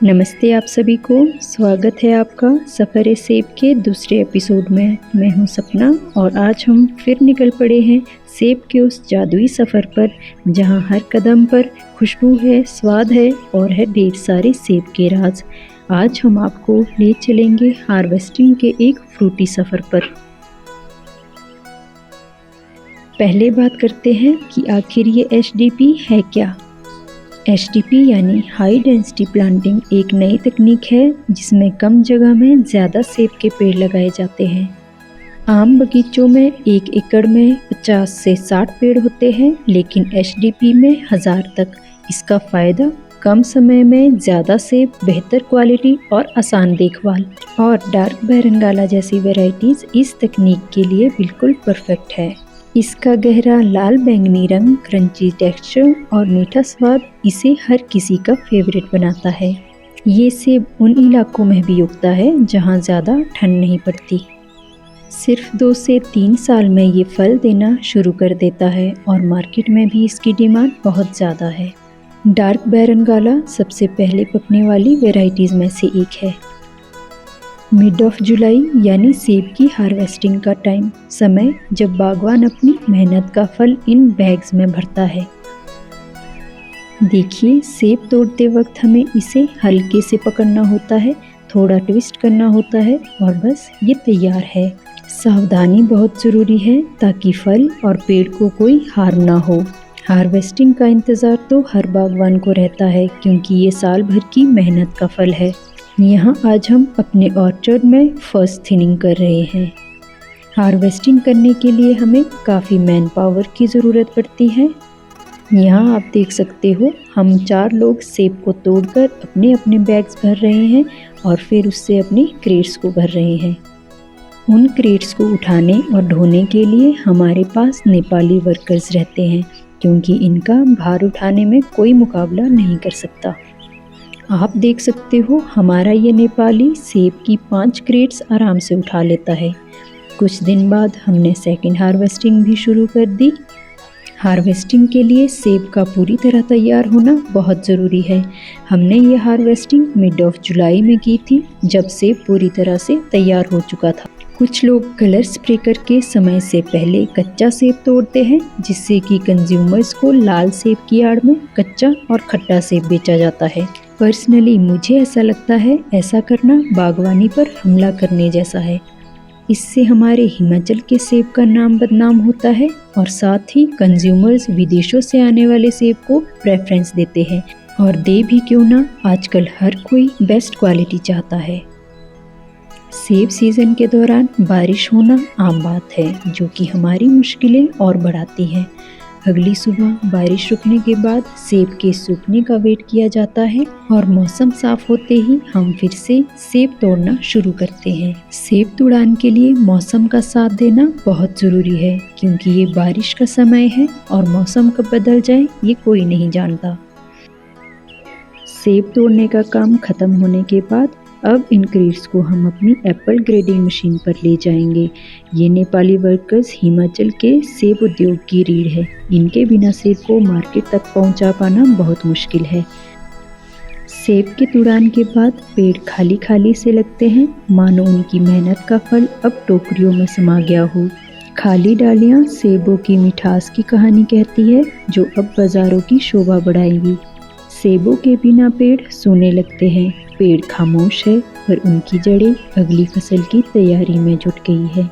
नमस्ते आप सभी को, स्वागत है आपका सफ़र सेब के दूसरे एपिसोड में। मैं हूं सपना और आज हम फिर निकल पड़े हैं सेब के उस जादुई सफ़र पर जहां हर कदम पर खुशबू है, स्वाद है और है ढेर सारे सेब के राज। आज हम आपको ले चलेंगे हार्वेस्टिंग के एक फ्रूटी सफ़र पर। पहले बात करते हैं कि आखिर ये HDP है क्या। HDP यानी हाई डेंसिटी प्लांटिंग एक नई तकनीक है जिसमें कम जगह में ज़्यादा सेब के पेड़ लगाए जाते हैं। आम बगीचों में 1 एकड़ में 50 से 60 पेड़ होते हैं, लेकिन HDP में 1000 तक। इसका फ़ायदा कम समय में ज़्यादा सेब, बेहतर क्वालिटी और आसान देखभाल। और डार्क बेरंगाला जैसी वैरायटीज़ इस तकनीक के लिए बिल्कुल परफेक्ट है। इसका गहरा लाल बैंगनी रंग, क्रंची टेक्सचर और मीठा स्वाद इसे हर किसी का फेवरेट बनाता है। ये सेब उन इलाकों में भी उगता है जहाँ ज़्यादा ठंड नहीं पड़ती। सिर्फ 2 से 3 साल में ये फल देना शुरू कर देता है और मार्केट में भी इसकी डिमांड बहुत ज़्यादा है। डार्क बेरंगाला सबसे पहले पकने वाली वेराइटीज़ में से एक है। मिड ऑफ जुलाई यानी सेब की हार्वेस्टिंग का टाइम, समय जब बागवान अपनी मेहनत का फल इन बैग्स में भरता है। देखिए, सेब तोड़ते वक्त हमें इसे हल्के से पकड़ना होता है, थोड़ा ट्विस्ट करना होता है और बस ये तैयार है। सावधानी बहुत ज़रूरी है ताकि फल और पेड़ को कोई हार्म ना हो। हार्वेस्टिंग का इंतज़ार तो हर बागवान को रहता है क्योंकि ये साल भर की मेहनत का फल है। यहाँ आज हम अपने ऑर्चर्ड में फर्स्ट थिनिंग कर रहे हैं। हार्वेस्टिंग करने के लिए हमें काफ़ी मैन पावर की ज़रूरत पड़ती है। यहाँ आप देख सकते हो, हम 4 लोग सेब को तोड़कर अपने अपने बैग्स भर रहे हैं और फिर उससे अपने क्रेट्स को भर रहे हैं। उन क्रेट्स को उठाने और ढोने के लिए हमारे पास नेपाली वर्कर्स रहते हैं क्योंकि इनका भार उठाने में कोई मुकाबला नहीं कर सकता। आप देख सकते हो, हमारा ये नेपाली सेब की 5 क्रेट्स आराम से उठा लेता है। कुछ दिन बाद हमने सेकंड हार्वेस्टिंग भी शुरू कर दी। हार्वेस्टिंग के लिए सेब का पूरी तरह तैयार होना बहुत ज़रूरी है। हमने ये हार्वेस्टिंग मिड ऑफ जुलाई में की थी जब सेब पूरी तरह से तैयार हो चुका था। कुछ लोग कलर स्प्रे करके समय से पहले कच्चा सेब तोड़ते हैं जिससे कि कंज्यूमर्स को लाल सेब की आड़ में कच्चा और खट्टा सेब बेचा जाता है। पर्सनली मुझे ऐसा लगता है ऐसा करना बागवानी पर हमला करने जैसा है। इससे हमारे हिमाचल के सेब का नाम बदनाम होता है और साथ ही कंज्यूमर्स विदेशों से आने वाले सेब को प्रेफरेंस देते हैं, और दे भी क्यों ना, आजकल हर कोई बेस्ट क्वालिटी चाहता है। सेब सीज़न के दौरान बारिश होना आम बात है जो कि हमारी मुश्किलें और बढ़ाती है। अगली सुबह बारिश रुकने के बाद सेब के सूखने का वेट किया जाता है और मौसम साफ होते ही हम फिर से सेब तोड़ना शुरू करते हैं। सेब तुड़ान के लिए मौसम का साथ देना बहुत ज़रूरी है क्योंकि ये बारिश का समय है और मौसम कब बदल जाए ये कोई नहीं जानता। सेब तोड़ने का काम खत्म होने के बाद अब इन क्रेट्स को हम अपनी एप्पल ग्रेडिंग मशीन पर ले जाएंगे। ये नेपाली वर्कर्स हिमाचल के सेब उद्योग की रीढ़ है। इनके बिना सेब को मार्केट तक पहुंचा पाना बहुत मुश्किल है। सेब के तुड़ान के बाद पेड़ खाली खाली से लगते हैं, मानो उनकी मेहनत का फल अब टोकरियों में समा गया हो। खाली डालियाँ सेबों की मिठास की कहानी कहती है जो अब बाज़ारों की शोभा बढ़ाएगी। सेबों के बिना पेड़ सूने लगते हैं। पेड़ खामोश है पर उनकी जड़ें अगली फसल की तैयारी में जुट गई है।